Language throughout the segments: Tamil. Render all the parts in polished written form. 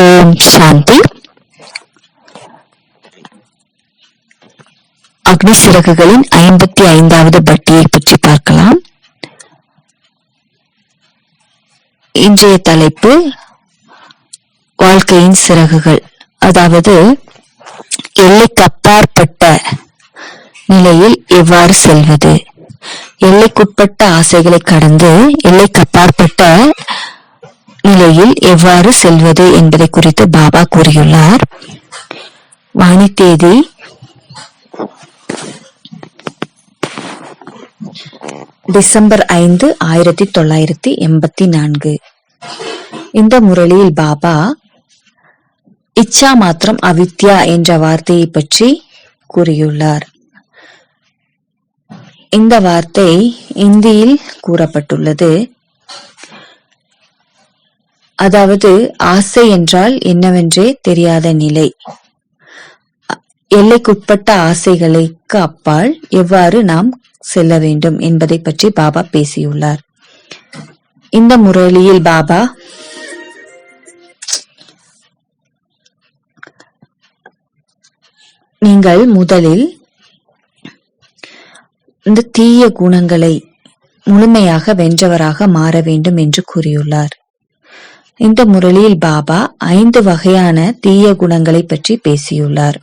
ஓம் சாந்தி. அக்னி சிறகுகளின் 55வது பட்டியை பற்றி பார்க்கலாம். இன்றைய தலைப்பு வாழ்க்கையின் சிறகுகள், அதாவது எல்லைக்கு அப்பாற்பட்ட நிலையில் எவ்வாறு செல்வது, எல்லைக்குட்பட்ட ஆசைகளை கடந்து எல்லைக்கு அப்பாற்பட்ட நிலையில் எவ்வாறு செல்வது என்பதை குறித்து பாபா கூறியுள்ளார். வாணி தேதி டிசம்பர் 5, 1984. இந்த முரளியில் பாபா இச்சா மாத்திரம் அவித்யா என்ற வார்த்தையை பற்றி கூறியுள்ளார். இந்த வார்த்தை இந்தியில் கூறப்பட்டுள்ளது. அதாவது ஆசை என்றால் என்னவென்றே தெரியாத நிலை, எல்லைக்குட்பட்ட ஆசைகளுக்கு அப்பால் எவ்வாறு நாம் செல்ல வேண்டும் என்பதை பற்றி பாபா பேசியுள்ளார். இந்த முரளியில் பாபா நீங்கள் முதலில் இந்த தீய குணங்களை முழுமையாக வென்றவராக மாற வேண்டும் என்று கூறியுள்ளார். இந்த முரளியில் பாபா 5 வகையான தீய குணங்களை பற்றி பேசியுள்ளார்.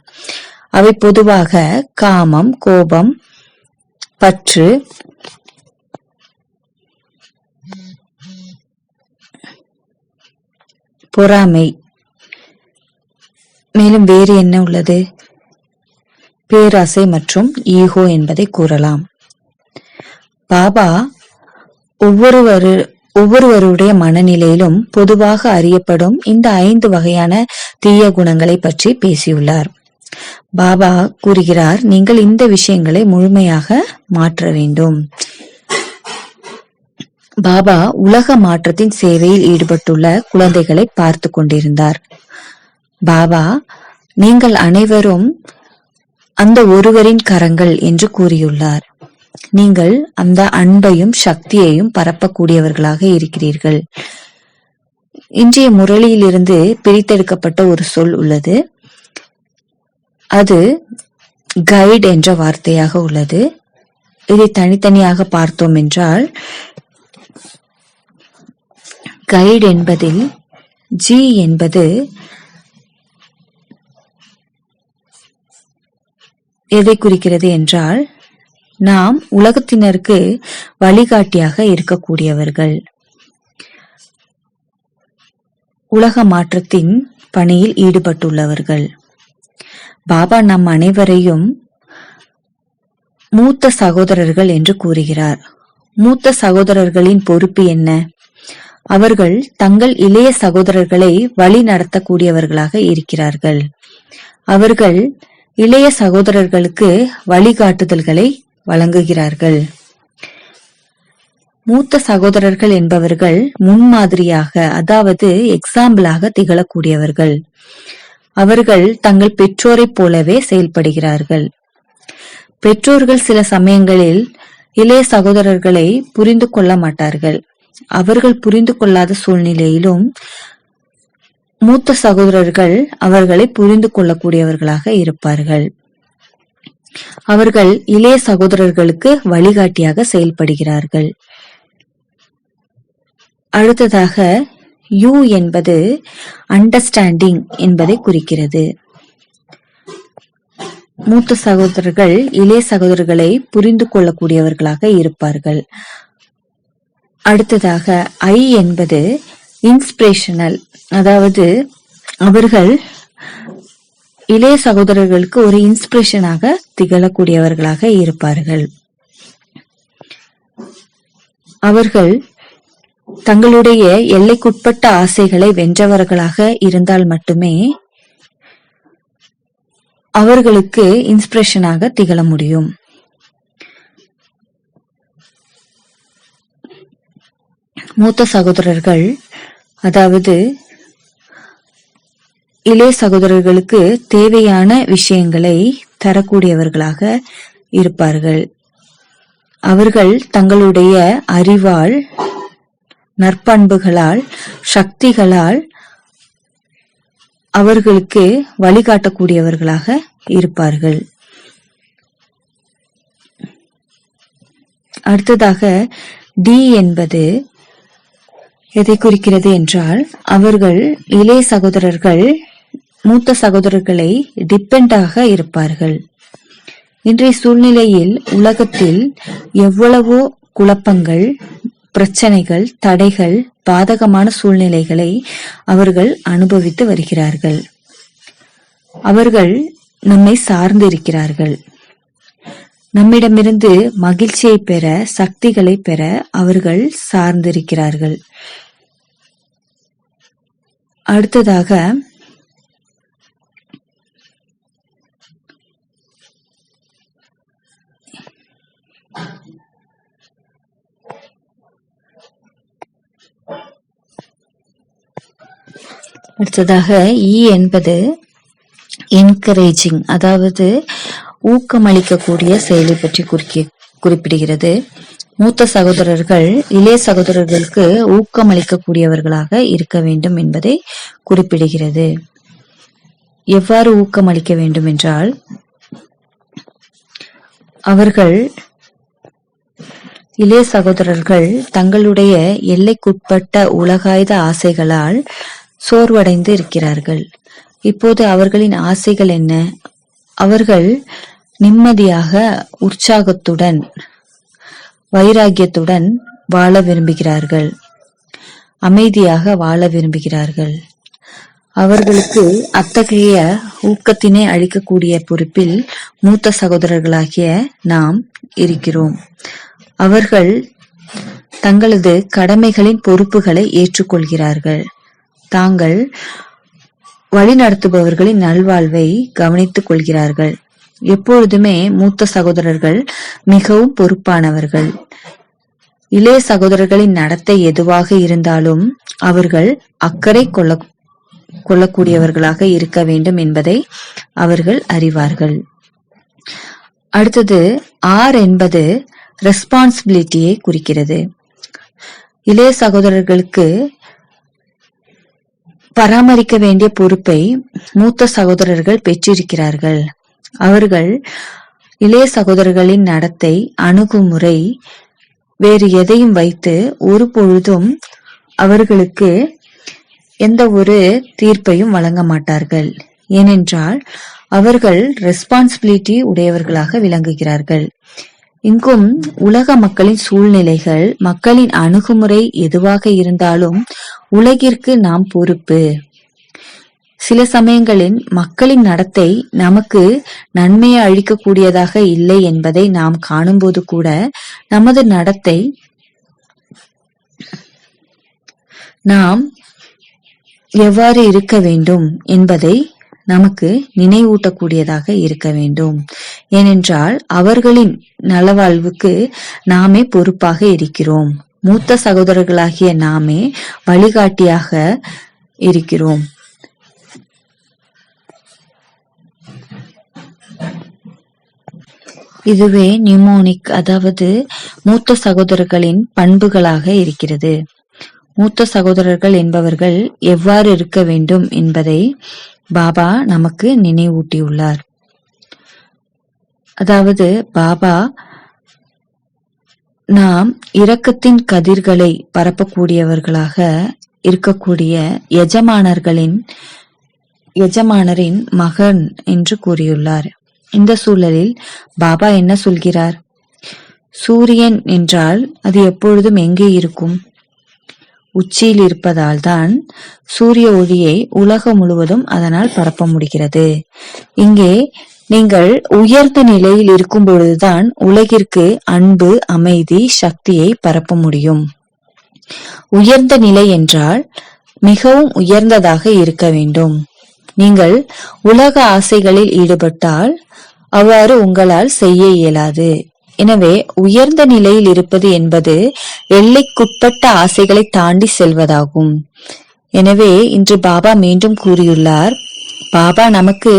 அவை பொதுவாக காமம், கோபம், பற்று, பொறாமை, மேலும் வேறு என்ன உள்ளது, பேராசை மற்றும் ஈகோ என்பதை கூறலாம். பாபா ஒவ்வொருவருடைய மனநிலையிலும் பொதுவாக அறியப்படும் இந்த 5 வகையான தீய குணங்களை பற்றி பேசியுள்ளார். பாபா கூறுகிறார், நீங்கள் இந்த விஷயங்களை முழுமையாக மாற்ற வேண்டும். பாபா உலக மாற்றத்தின் சேவையில் ஈடுபட்டுள்ள குழந்தைகளை பார்த்து கொண்டிருந்தார். பாபா, நீங்கள் அனைவரும் அந்த ஒருவரின் கரங்கள் என்று கூறியுள்ளார். நீங்கள் அந்த அன்பையும் சக்தியையும் பரப்பக்கூடியவர்களாக இருக்கிறீர்கள். இன்றைய முரளியிலிருந்து பிரித்தெடுக்கப்பட்ட ஒரு சொல் உள்ளது. அது கைட் என்ற வார்த்தையாக உள்ளது. இதை தனித்தனியாக பார்த்தோம் என்றால், கைட் என்பதில் ஜி என்பது எதை குறிக்கிறது என்றால், நாம் உலகத்தினருக்கு வழிகாட்டியாக இருக்கக்கூடியவர்கள், உலக மாற்றத்தின் பணியில் ஈடுபட்டுள்ளவர்கள். பாபா நம் அனைவரையும் மூத்த சகோதரர்கள் என்று கூறுகிறார். மூத்த சகோதரர்களின் பொறுப்பு என்ன? அவர்கள் தங்கள் இளைய சகோதரர்களை வழி நடத்தக்கூடியவர்களாக இருக்கிறார்கள். அவர்கள் இளைய சகோதரர்களுக்கு வழிகாட்டுதல்களை வழங்குகிறார்கள். மூத்த சகோதரர்கள் என்பவர்கள் முன்மாதிரியாக, அதாவது எக்ஸாம்பிளாக திகழக்கூடியவர்கள். அவர்கள் தங்கள் பெற்றோரைப் போலவே செயல்படுகிறார்கள். பெற்றோர்கள் சில சமயங்களில் இளைய சகோதரர்களை புரிந்து கொள்ள மாட்டார்கள். அவர்கள் புரிந்து கொள்ளாத சூழ்நிலையிலும் மூத்த சகோதரர்கள் அவர்களை புரிந்து கொள்ளக்கூடியவர்களாக இருப்பார்கள். அவர்கள் இளைய சகோதரர்களுக்கு வழிகாட்டியாக செயல்படுகிறார்கள். அடுத்ததாக யூ என்பது அண்டர்ஸ்டாண்டிங் என்பதை குறிக்கிறது. மூத்த சகோதரர்கள் இளைய சகோதரர்களை புரிந்து கொள்ளக்கூடியவர்களாக இருப்பார்கள். அடுத்ததாக ஐ என்பது இன்ஸ்பிரேஷனல், அதாவது அவர்கள் இளைய சகோதரர்களுக்கு ஒரு இன்ஸ்பிரேஷனாக திகழக்கூடியவர்களாக இருப்பார்கள். அவர்கள் தங்களுடைய எல்லைக்குட்பட்ட ஆசைகளை வென்றவர்களாக இருந்தால் மட்டுமே அவர்களுக்கு இன்ஸ்பிரேஷனாக திகழ முடியும். மூத்த சகோதரர்கள், அதாவது இளைய சகோதரர்களுக்கு தேவையான விஷயங்களை தரக்கூடியவர்களாக இருப்பார்கள். அவர்கள் தங்களுடைய அறிவால், நற்பண்புகளால், சக்திகளால் அவர்களுக்கு வழிகாட்டக்கூடியவர்களாக இருப்பார்கள். அடுத்ததாக டி என்பது எதை குறிக்கிறது என்றால், அவர்கள் இளைய சகோதரர்கள் மூத்த சகோதரர்களை டிபெண்டாக இருப்பார்கள். இன்றைய சூழ்நிலையில் உலகத்தில் எவ்வளவோ குழப்பங்கள், பிரச்சனைகள், தடைகள், பாதகமான சூழ்நிலைகளை அவர்கள் அனுபவித்து வருகிறார்கள். அவர்கள் நம்மை சார்ந்து இருக்கிறார்கள். நம்மிடமிருந்து மகிழ்ச்சியை பெற, சக்திகளை பெற அவர்கள் சார்ந்திருக்கிறார்கள். அடுத்ததாக இ என்பது என்கரேஜிங், அதாவது ஊக்கமளிக்கக்கூடிய செயலை பற்றி குறிப்பிடுகிறது. மூத்த சகோதரர்கள் இளைய சகோதரர்களுக்கு ஊக்கமளிக்கக்கூடியவர்களாக இருக்க வேண்டும் என்பதை குறிப்பிடுகிறது. எவ்வாறு ஊக்கமளிக்க வேண்டும் என்றால், அவர்கள் இளைய சகோதரர்கள் தங்களுடைய எல்லைக்குட்பட்ட உலகாய்த ஆசைகளால் சோர்வடைந்து இருக்கிறார்கள். இப்போது அவர்களின் ஆசைகள் என்ன? அவர்கள் நிம்மதியாக, உற்சாகத்துடன், வைராகியத்துடன் வாழ விரும்புகிறார்கள். அமைதியாக வாழ விரும்புகிறார்கள். அவர்களுக்கு அத்தகைய ஊக்கத்தினை அளிக்கக்கூடிய பொறுப்பில் மூத்த சகோதரர்களாகிய நாம் இருக்கிறோம். அவர்கள் தங்களது கடமைகளின் பொறுப்புகளை ஏற்றுக்கொள்கிறார்கள். தாங்கள் வழிநடத்துபவர்களின் நல்வாழ்வை கவனித்துக் கொள்கிறார்கள். எப்பொழுதுமே மூத்த சகோதரர்கள் மிகவும் பொறுப்பானவர்கள். இளைய சகோதரர்களின் நடத்தை எதுவாக இருந்தாலும் அவர்கள் அக்கறை கொள்ளக்கூடியவர்களாக இருக்க வேண்டும் என்பதை அவர்கள் அறிவார்கள். அடுத்தது ஆர் என்பது ரெஸ்பான்சிபிலிட்டியை குறிக்கிறது. இளைய சகோதரர்களுக்கு பராமரிக்க வேண்டிய பொறுப்பை மூத்த சகோதரர்கள் பெற்றிருக்கிறார்கள். அவர்கள் இளைய சகோதரர்களின் நடத்தை, அணுகுமுறை, வேறு எதையும் வைத்து ஒரு பொழுதும் அவர்களுக்கு எந்த ஒரு தீர்ப்பையும் வழங்க மாட்டார்கள். ஏனென்றால் அவர்கள் ரெஸ்பான்சிபிலிட்டி உடையவர்களாக விளங்குகிறார்கள். இங்கும் உலக மக்களின் சூழ்நிலைகள், மக்களின் அணுகுமுறை எதுவாக இருந்தாலும் உலகிற்கு நாம் பொறுப்பு. சில சமயங்களில் மக்களின் நடத்தை நமக்கு நன்மையை அளிக்கக்கூடியதாக இல்லை என்பதை நாம் காணும்போது கூட நமது நடத்தை நாம் எவ்வாறு இருக்க வேண்டும் என்பதை நமக்கு நினைவூட்டக்கூடியதாக இருக்க வேண்டும். ஏனென்றால் அவர்களின் நலவாழ்வுக்கு நாமே பொறுப்பாக இருக்கிறோம். மூத்த சகோதரர்களாகிய நாமே வழிகாட்டியாக இருக்கிறோம். இதுவே நியூமோனிக், அதாவது மூத்த சகோதரர்களின் பண்புகளாக இருக்கிறது. மூத்த சகோதரர்கள் என்பவர்கள் எவ்வாறு இருக்க வேண்டும் என்பதை பாபா நமக்கு நினைவூட்டியுள்ளார். அதாவது பாபா நாம் இரக்கத்தின் கதிர்களை பரப்பக்கூடியவர்களாக இருக்கக்கூடிய எஜமானரின் மகன் என்று கூறியுள்ளார். இந்த சூழலில் பாபா என்ன சொல்கிறார்? சூரியன் என்றால் அது எப்பொழுதும் எங்கே இருக்கும்? உச்சியில் இருப்பதால் தான் சூரிய ஒளியை உலகம் முழுவதும் அதனால் பரப்ப முடிகிறது. இங்கே நீங்கள் உயர்ந்த நிலையில் இருக்கும் பொழுதுதான் உலகிற்கு அன்பு, அமைதி, சக்தியை பரப்ப முடியும். உயர்ந்த நிலை என்றால் மிகவும் உயர்ந்ததாக இருக்க வேண்டும். நீங்கள் உலக ஆசைகளில் ஈடுபட்டால் அவ்வாறு உங்களால் செய்ய இயலாது. எனவே உயர்ந்த நிலையில் இருப்பது என்பது எல்லைக்குட்பட்ட ஆசைகளை தாண்டி செல்வதாகும். எனவே இன்று பாபா மீண்டும் கூறியுள்ளார், பாபா நமக்கு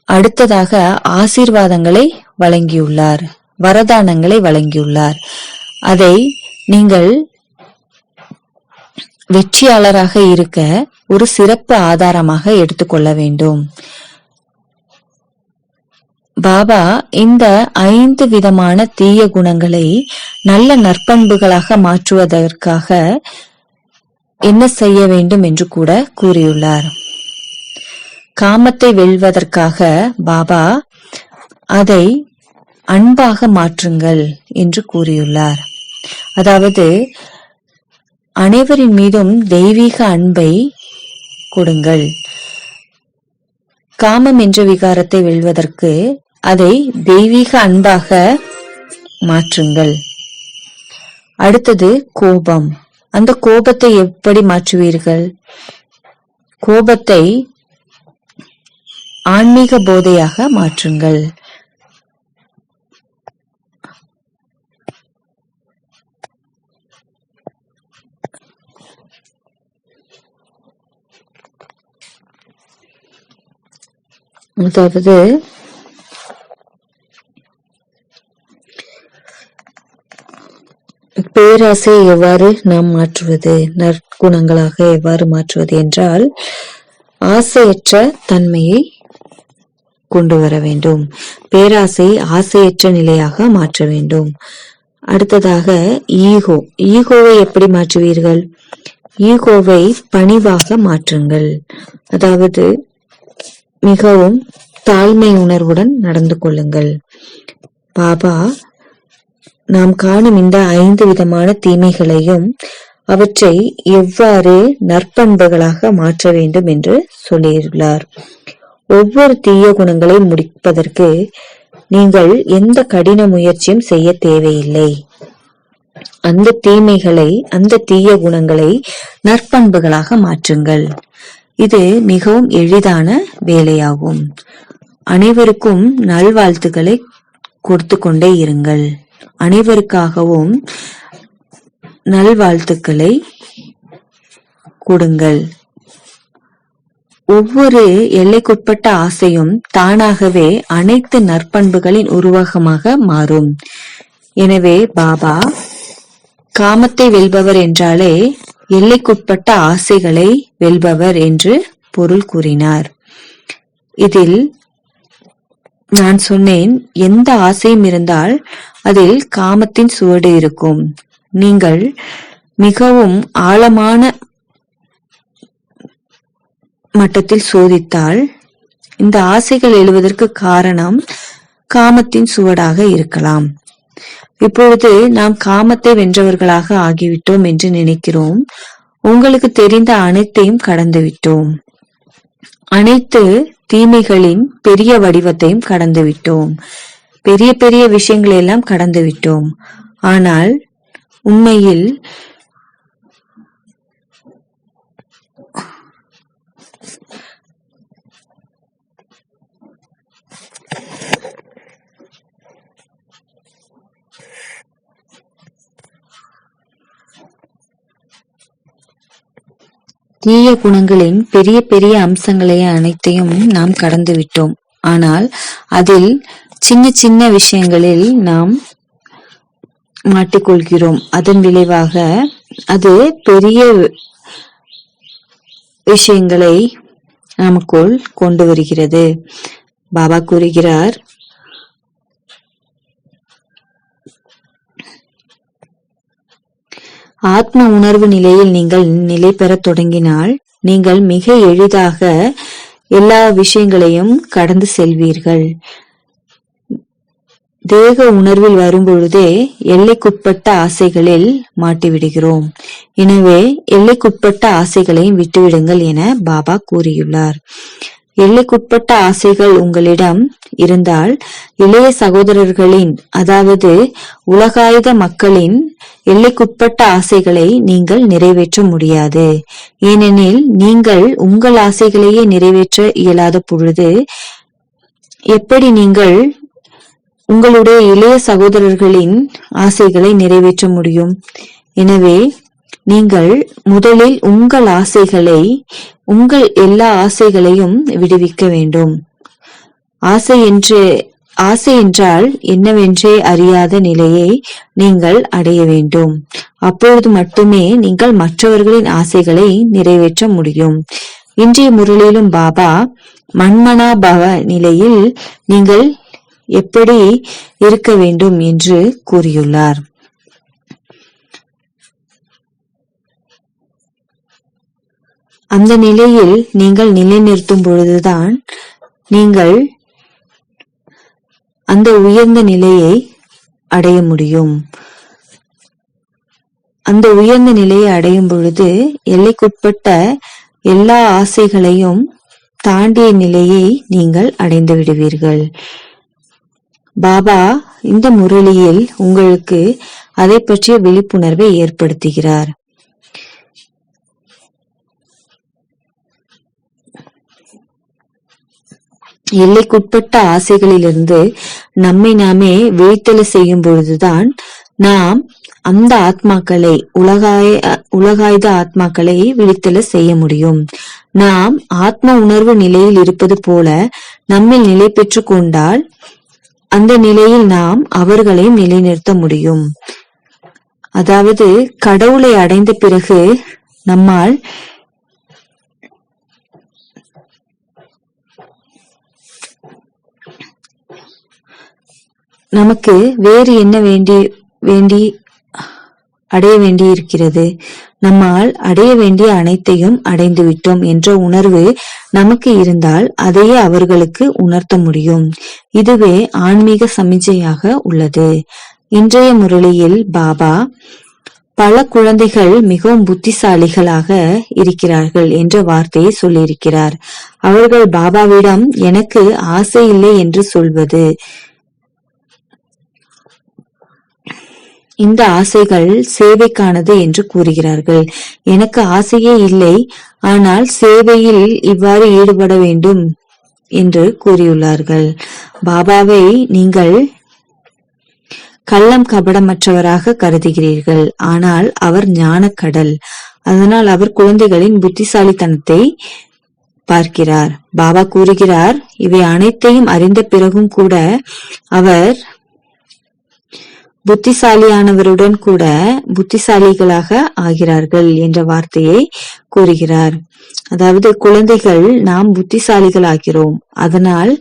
அடுத்ததாக ஆசீர்வாதங்களை வழங்கியுள்ளார், வரதானங்களை வழங்கியுள்ளார். அதை நீங்கள் வெற்றியாளராக இருக்க ஒரு சிறப்பு ஆதாரமாக எடுத்துக்கொள்ள வேண்டும். பாபா இந்த 5 விதமான தீய குணங்களை நல்ல நற்பண்புகளாக மாற்றுவதற்காக என்ன செய்ய வேண்டும் என்று கூட கூறியுள்ளார். காமத்தை வெல்வதற்காக பாபா அதை அன்பாக மாற்றுங்கள் என்று கூறியுள்ளார். அதாவது அனைவரின் மீதும் தெய்வீக அன்பை கொடுங்கள். காமம் என்ற விகாரத்தை வெல்வதற்கு அதை தெய்வீக அன்பாக மாற்றுங்கள். அடுத்தது கோபம். அந்த கோபத்தை எப்படி மாற்றுவீர்கள்? கோபத்தை ஆன்மீக போதையாக மாற்றுங்கள். அதாவது பேராசையை எவ்வாறு நாம் மாற்றுவது, நற்குணங்களாக எவ்வாறு மாற்றுவது என்றால் ஆசையற்ற தன்மையை கொண்டு வர வேண்டும். பேராசை ஆசையற்ற நிலையாக மாற்ற வேண்டும். அடுத்ததாக ஈகோவை எப்படி மாற்றுவீர்கள்? ஈகோவை பணிவாக மாற்றுங்கள். அதாவது மிகவும் தாழ்மை உணர்வுடன் நடந்து கொள்ளுங்கள். பாபா நாம் காணும் இந்த 5 விதமான தீமைகளையும் அவற்றை எவ்வாறு நற்பண்புகளாக மாற்ற வேண்டும் என்று சொல்லியுள்ளார். ஒவ்வொரு தீய குணங்களை முடிப்பதற்கு நீங்கள் எந்த கடின முயற்சியும் செய்ய தேவையில்லை. அந்த தீமைகளை, அந்த தீய குணங்களை நற்பண்புகளாக மாற்றுங்கள். இது மிகவும் எளிதான வேலையாகும். அனைவருக்கும் நல்வாழ்த்துக்களை கொடுத்து கொண்டே இருங்கள். அனைவருக்காகவும் நல்வாழ்த்துக்களை கொடுங்கள். ஒவ்வொரு எல்லைக்குட்பட்ட ஆசையும் தானாகவே அனைத்து நற்பண்புகளின் உருவகமாக மாறும். எனவே பாபா காமத்தை வெல்பவர் என்றாலே எல்லைக்குட்பட்ட ஆசைகளை வெல்பவர் என்று பொருள் கூறினார். இதில் நான் சொன்னேன், எந்த ஆசையும் இருந்தால் அதில் காமத்தின் சுவடு இருக்கும். நீங்கள் மிகவும் ஆழமான மட்டத்தில் சோதித்தால் இந்த ஆசைகள் எழுவதற்கு காரணம் காமத்தின் சுவடாக இருக்கலாம். இப்பொழுது நாம் காமத்தை வென்றவர்களாக ஆகிவிட்டோம் என்று நினைக்கிறோம். உங்களுக்கு தெரிந்த அனைத்தையும் கடந்துவிட்டோம். அனைத்து தீமைகளின் பெரிய வடிவத்தையும் கடந்துவிட்டோம். பெரிய பெரிய விஷயங்களை எல்லாம் கடந்துவிட்டோம். ஆனால் உண்மையில் தீய குணங்களின் பெரிய பெரிய அம்சங்களை அனைத்தையும் நாம் கடந்துவிட்டோம். ஆனால் அதில் சின்ன சின்ன விஷயங்களில் நாம் மாட்டிக்கொள்கிறோம். அதன் விளைவாக அது பெரிய விஷயங்களை நமக்குள் கொண்டு வருகிறது. பாபா கூறுகிறார், ஆத்ம உணர்வு நிலையில் நீங்கள் நிலை பெறத் தொடங்கினால் நீங்கள் மிக எளிதாக எல்லா விஷயங்களையும் கடந்து செல்வீர்கள். தேக உணர்வில் வரும்பொழுதே எல்லைக்குட்பட்ட ஆசைகளில் மாட்டிவிடுகிறோம். எனவே எல்லைக்குட்பட்ட ஆசைகளை விட்டுவிடுங்கள் என பாபா கூறியுள்ளார். எல்லைக்குட்பட்ட ஆசைகள் உங்களிடம் இருந்தால் இளைய சகோதரர்களின், அதாவது உலகாயுத மக்களின் எல்லைக்குட்பட்ட ஆசைகளை நீங்கள் நிறைவேற்ற முடியாது. ஏனெனில் நீங்கள் உங்கள் ஆசைகளையே நிறைவேற்ற இயலாத பொழுது எப்படி நீங்கள் உங்களுடைய இளைய சகோதரர்களின் ஆசைகளை நிறைவேற்ற முடியும்? எனவே நீங்கள் முதலில் உங்கள் ஆசைகளை, உங்கள் எல்லா ஆசைகளையும் விடுவிக்க வேண்டும். ஆசை என்றால் என்னவென்றே அறியாத நிலையை நீங்கள் அடைய வேண்டும். அப்பொழுது மட்டுமே நீங்கள் மற்றவர்களின் ஆசைகளை நிறைவேற்ற முடியும். இன்றைய முரளியிலும் பாபா மன்மனா பவ நிலையில் நீங்கள் எப்படி இருக்க வேண்டும் என்று கூறியுள்ளார். அந்த நிலையில் நீங்கள் நிலைநிறுத்தும் பொழுதுதான் நீங்கள் அந்த உயர்ந்த நிலையை அடைய முடியும். அந்த உயர்ந்த நிலையை அடையும் பொழுது எல்லைக்குட்பட்ட எல்லா ஆசைகளையும் தாண்டிய நிலையை நீங்கள் அடைந்து விடுவீர்கள். பாபா இந்த முரளியில் உங்களுக்கு அதை பற்றிய விழிப்புணர்வை ஏற்படுத்துகிறார். எல்லைக்குட்பட்ட ஆசைகளிலிருந்து நம்மை நாமே விழித்தெழ செய்யும் பொழுதுதான் நாம் அந்த ஆத்மாக்களை, உலகாயுத ஆத்மாக்களை விழித்தெழ செய்ய முடியும். நாம் ஆத்ம உணர்வு நிலையில் இருப்பது போல நம்மில் நிலை பெற்று கொண்டால் அந்த நிலையில் நாம் அவர்களையும் நிலைநிறுத்த முடியும். அதாவது கடவுளை அடைந்த பிறகு நம்மால் நமக்கு வேறு என்ன அடைய வேண்டி இருக்கிறது? நம்மால் அடைய வேண்டிய அனைத்தையும் அடைந்து விட்டோம் என்ற உணர்வு நமக்கு இருந்தால் அதையே அவர்களுக்கு உணர்த்த முடியும். இதுவே ஆன்மீக சமிஞ்சையாக உள்ளது. இன்றைய முரளியில் பாபா பல குழந்தைகள் மிகவும் புத்திசாலிகளாக இருக்கிறார்கள் என்ற வார்த்தையை சொல்லியிருக்கிறார். அவர்கள் பாபாவிடம் எனக்கு ஆசை இல்லை என்று சொல்வது, இந்த ஆசைகள் சேவைக்கானது என்று கூறுகிறார்கள். எனக்கு ஆசையே இல்லை, ஆனால் சேவையில் இவ்வாறு ஈடுபட வேண்டும் என்று கூறியுள்ளார்கள். பாபாவை நீங்கள் கள்ளம் கபடமற்றவராக கருதுகிறீர்கள், ஆனால் அவர் ஞானக்கடல். அதனால் அவர் குழந்தைகளின் புத்திசாலித்தனத்தை பார்க்கிறார். பாபா கூறுகிறார், இவை அனைத்தையும் அறிந்த பிறகும் கூட அவர் புத்திசாலியானவருடன் கூட புத்திசாலிகளாக ஆகிறார்கள் என்ற வார்த்தையை கூறுகிறார். அதாவது குழந்தைகள் நாம் புத்திசாலிகள் ஆகிறோம். அதனால்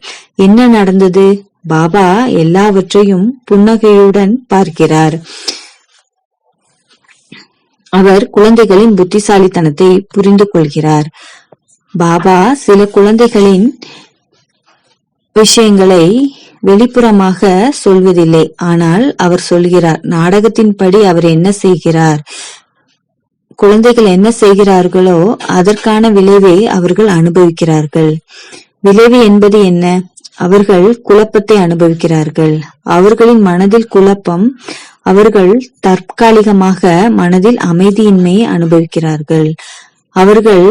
என்ன நடந்தது? பாபா எல்லாவற்றையும் புன்னகையுடன் பார்க்கிறார். அவர் குழந்தைகளின் புத்திசாலித்தனத்தை புரிந்து கொள்கிறார். பாபா சில குழந்தைகளின் விஷயங்களை வெளிப்புறமாக சொல்வதில்லை, ஆனால் அவர் சொல்கிறார். நாடகத்தின்படி அவர் என்ன செய்கிறார், குழந்தைகள் என்ன செய்கிறார்களோ அதற்கான விளைவை அவர்கள் அனுபவிக்கிறார்கள். விளைவு என்பது என்ன? அவர்கள் குழப்பத்தை அனுபவிக்கிறார்கள். அவர்களின் மனதில் குழப்பம், அவர்கள் தற்காலிகமாக மனதில் அமைதியின்மையை அனுபவிக்கிறார்கள். அவர்கள்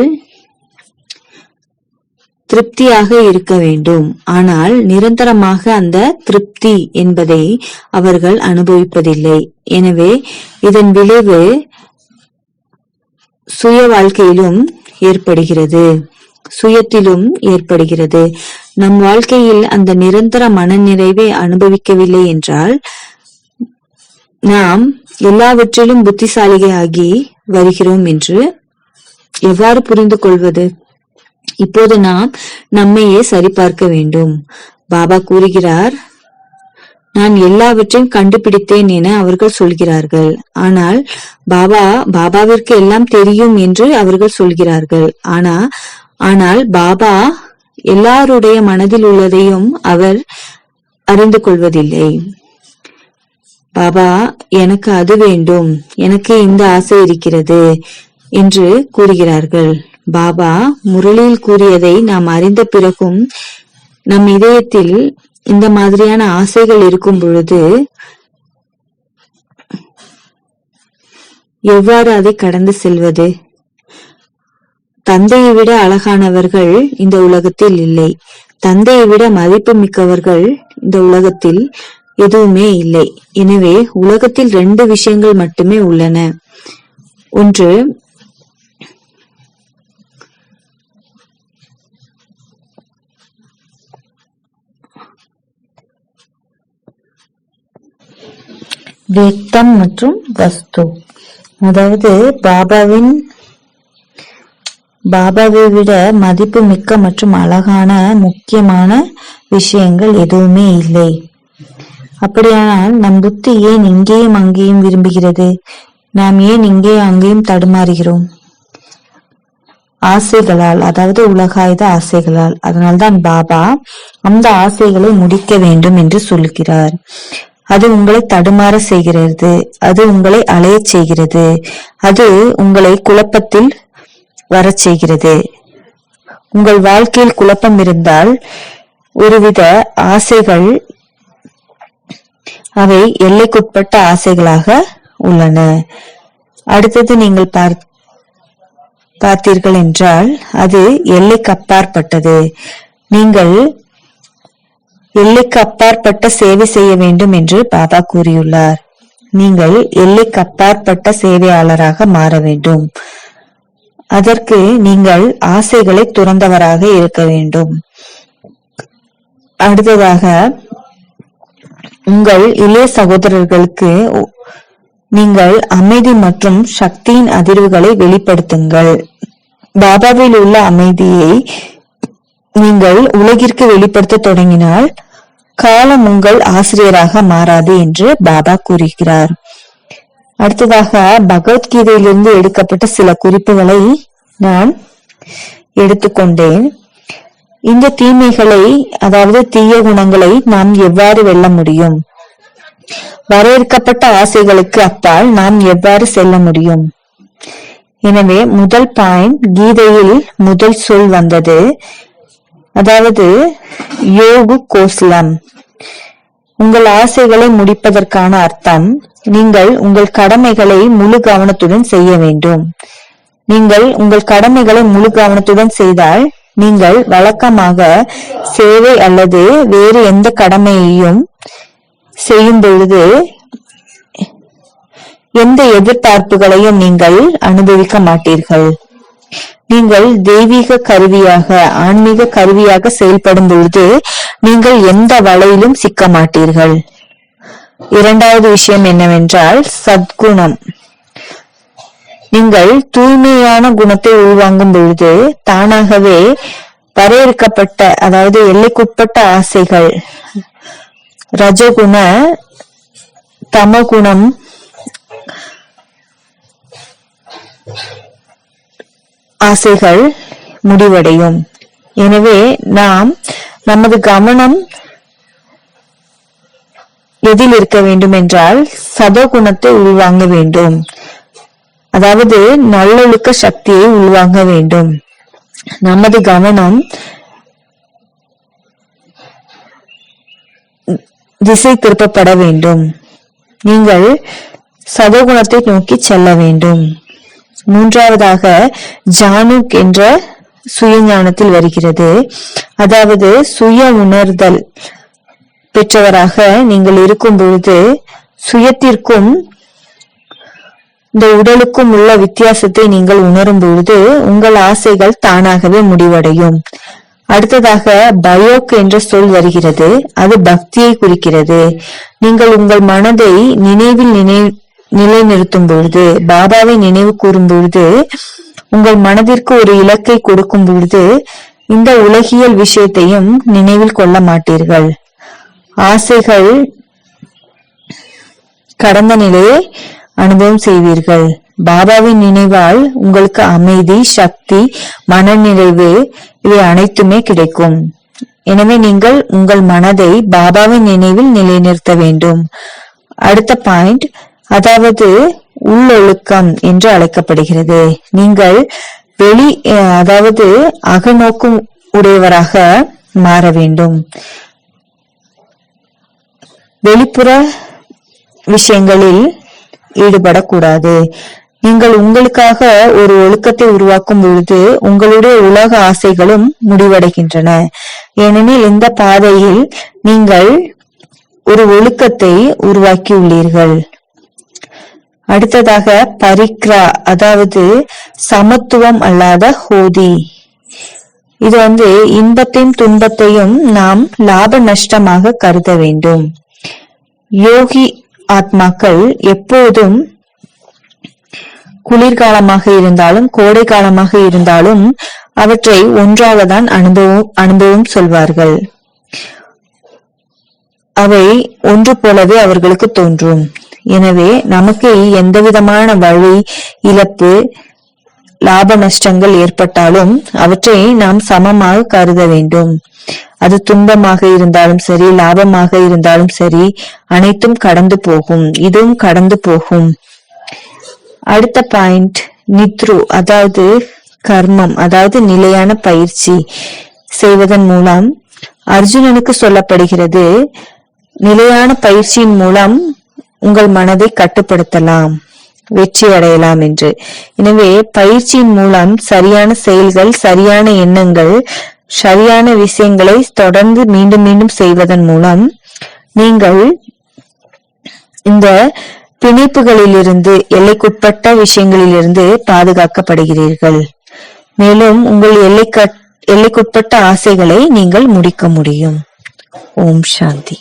திருப்தியாக இருக்க வேண்டும், ஆனால் நிரந்தரமாக அந்த திருப்தி என்பதை அவர்கள் அனுபவிப்பதில்லை. எனவே இதன் விளைவு சுய வாழ்க்கையிலும் ஏற்படுகிறது, சுயத்திலும் ஏற்படுகிறது. நம் வாழ்க்கையில் அந்த நிரந்தர மனநிறைவை அனுபவிக்கவில்லை என்றால் நாம் எல்லாவற்றிலும் புத்திசாலியாகி வருகிறோம் என்று எவ்வாறு புரிந்து கொள்வது? இப்போது நாம் நம்மையே சரிபார்க்க வேண்டும். பாபா கூறுகிறார், நான் எல்லாவற்றையும் கண்டுபிடித்தேன் என அவர்கள் சொல்கிறார்கள். ஆனால் பாபாவிற்கு எல்லாம் தெரியும் என்று அவர்கள் சொல்கிறார்கள். ஆனால் பாபா எல்லாருடைய மனதில் உள்ளதையும் அவர் அறிந்து கொள்வதில்லை. பாபா எனக்கு அது வேண்டும், எனக்கு இந்த ஆசை இருக்கிறது என்று கூறுகிறார்கள். பாபா முரளியில் கூறியதை நாம் அறிந்த பிறகும் நம் இதயத்தில் இந்த மாதிரியான ஆசைகள் இருக்கும் பொழுது எவ்வாறு அதை கடந்து செல்வது? தந்தையை விட அழகானவர்கள் இந்த உலகத்தில் இல்லை. தந்தையை விட மதிப்பு மிக்கவர்கள் இந்த உலகத்தில் எதுவுமே இல்லை. எனவே உலகத்தில் 2 விஷயங்கள் மட்டுமே உள்ளன. ஒன்று வியக்தம் மற்றும் வஸ்து. அதாவது பாபாவை விட மதிப்பு மிக்க மற்றும் அழகான முக்கியமான விஷயங்கள் எதுவுமே இல்லை. அப்படியானால் நம் புத்தி ஏன் இங்கேயும் அங்கேயும் விரும்புகிறது? நாம் ஏன் இங்கேயும் அங்கேயும் தடுமாறுகிறோம்? ஆசைகளால், அதாவது உலகாயுத ஆசைகளால். அதனால்தான் பாபா அந்த ஆசைகளை முடிக்க வேண்டும் என்று சொல்கிறார். அது உங்களை தடுமாற செய்கிறது, அது உங்களை அலையச் செய்கிறது, அது உங்களை குழப்பத்தில் வரச் செய்கிறது. உங்கள் வாழ்க்கையில் குழப்பம் இருந்தால் ஒருவித ஆசைகள் அவை எல்லைக்குட்பட்ட ஆசைகளாக உள்ளன. அடுத்தது நீங்கள் பார்த்தீர்கள் என்றால் அது எல்லைக்கு அப்பாற்பட்டது. நீங்கள் எல்லைக்கு அப்பாற்பட்ட சேவை செய்ய வேண்டும் என்று பாபா கூறியுள்ளார். நீங்கள் எல்லைக்கு அப்பாற்பட்ட சேவையாளராக மாற வேண்டும். அதற்கு நீங்கள் ஆசைகளை துறந்தவராக இருக்க வேண்டும். அடுத்ததாக உங்கள் இளைய சகோதரர்களுக்கு நீங்கள் அமைதி மற்றும் சக்தியின் அதிர்வுகளை வெளிப்படுத்துங்கள். பாபாவில் உள்ள அமைதியை நீங்கள் உலகிற்கு வெளிப்படுத்த தொடங்கினால் காலம் உங்கள் ஆசிரியராக மாறாது என்று பாபா கூறுகிறார். அடுத்ததாக பகவத்கீதையிலிருந்து எடுக்கப்பட்ட சில குறிப்புகளை நான் எடுத்துக்கொண்டேன். இந்த தீமைகளை, அதாவது தீய குணங்களை நாம் எவ்வாறு வெல்ல முடியும்? வரையறுக்கப்பட்ட ஆசைகளுக்கு அப்பால் நாம் எவ்வாறு செல்ல முடியும்? எனவே முதல் பாயிண்ட், கீதையில் முதல் சொல் வந்தது, அதாவது யோகு கோஸ்லம். உங்கள் ஆசைகளை முடிப்பதற்கான அர்த்தம், நீங்கள் உங்கள் கடமைகளை முழு கவனத்துடன் செய்ய வேண்டும். நீங்கள் உங்கள் கடமைகளை முழு கவனத்துடன் செய்தால் நீங்கள் வழக்கமாக சேவை அல்லது வேறு எந்த கடமையையும் செய்யும் பொழுது எந்த எதிர்பார்ப்புகளையும் நீங்கள் அனுபவிக்க மாட்டீர்கள். நீங்கள் தெய்வீக கருவியாக, ஆன்மீக கருவியாக செயல்படும் பொழுது நீங்கள் எந்த வலையிலும் சிக்க மாட்டீர்கள். இரண்டாவது விஷயம் என்னவென்றால் சத்குணம். நீங்கள் தூய்மையான குணத்தை உள்வாங்கும் பொழுது தானாகவே வரையறுக்கப்பட்ட, அதாவது எல்லைக்குட்பட்ட ஆசைகள், ரஜகுண, தமகுணம், ஆசைகள் முடிவடையும். எனவே நாம் நமது கவனம் எதில் இருக்க வேண்டும் என்றால் சதோகுணத்தை உள்வாங்க வேண்டும், அதாவது நல்லொழுக்க சக்தியை உள்வாங்க வேண்டும். நமது கவனம் திசை திருப்பப்பட வேண்டும். நீங்கள் சதோகுணத்தை நோக்கி செல்ல வேண்டும். மூன்றாவதாக ஜானுக் என்ற சுய ஞானத்தில் வருகிறது, அதாவது சுய உணர்தல் பெற்றவராக நீங்கள் இருக்கும் பொழுது சுயத்திற்கும் இந்த உடலுக்கும் உள்ள வித்தியாசத்தை நீங்கள் உணரும் பொழுது உங்கள் ஆசைகள் தானாகவே முடிவடையும். அடுத்ததாக பயோக் என்ற சொல் வருகிறது. அது பக்தியை குறிக்கிறது. நீங்கள் உங்கள் மனதை நிலைநிறுத்தும் பொழுது, பாபாவை நினைவு கூறும் பொழுது, உங்கள் மனதிற்கு ஒரு இலக்கை கொடுக்கும் பொழுது இந்த உலகியல் விஷயத்தையும் நினைவில் கொள்ள மாட்டீர்கள். ஆசைகள் கடந்த நிலையை அனுபவம் செய்வீர்கள். பாபாவின் நினைவால் உங்களுக்கு அமைதி, சக்தி, மனநிறைவு இவை அனைத்துமே கிடைக்கும். எனவே நீங்கள் உங்கள் மனதை பாபாவின் நினைவில் நிலைநிறுத்த வேண்டும். அடுத்த பாயிண்ட், அதாவது உள்ளொழுக்கம் என்று அழைக்கப்படுகிறது. நீங்கள் அதாவது அகநோக்கு உடையவராக மாற வேண்டும். வெளிப்புற விஷயங்களில் ஈடுபடக்கூடாது. நீங்கள் உங்களுக்காக ஒரு ஒழுக்கத்தை உருவாக்கும் பொழுது உங்களுடைய உலக ஆசைகளும் முடிவடைகின்றன. ஏனெனில் இந்த பாதையில் நீங்கள் ஒரு ஒழுக்கத்தை உருவாக்கியுள்ளீர்கள். அடுத்ததாக பரிக்ரா, அதாவது சமத்துவம் அல்லாத ஹோதி. இது இன்பத்தையும் துன்பத்தையும் நாம் லாப நஷ்டமாக கருத வேண்டும். யோகி ஆத்மாக்கள் எப்போதும் குளிர்காலமாக இருந்தாலும் கோடை காலமாக இருந்தாலும் அவற்றை ஒன்றாகத்தான் அனுபவம் சொல்வார்கள். அவை ஒன்று போலவே அவர்களுக்கு தோன்றும். எனவே நமக்கு எந்தவிதமான வழி, இழப்பு, லாப நஷ்டங்கள் ஏற்பட்டாலும் அவற்றை நாம் சமமாக கருத வேண்டும். அது துன்பமாக இருந்தாலும் சரி, லாபமாக இருந்தாலும் சரி, அனைத்தும் கடந்து போகும். இதுவும் கடந்து போகும். அடுத்த பாயிண்ட், நித்ரு, அதாவது கர்மம், அதாவது நிலையான பயிற்சி செய்வதன் மூலம் அர்ஜுனனுக்கு சொல்லப்படுகிறது, நிலையான பயிற்சியின் மூலம் உங்கள் மனதை கட்டுப்படுத்தலாம், வெற்றி அடையலாம் என்று. எனவே பயிற்சியின் மூலம் சரியான செயல்கள், சரியான எண்ணங்கள், சரியான விஷயங்களை தொடர்ந்து மீண்டும் மீண்டும் செய்வதன் மூலம் நீங்கள் இந்த பிணைப்புகளிலிருந்து, எல்லைக்குட்பட்ட விஷயங்களிலிருந்து பாதுகாக்கப்படுகிறீர்கள். மேலும் உங்கள் எல்லைக்குட்பட்ட ஆசைகளை நீங்கள் முடிக்க முடியும். ஓம் சாந்தி.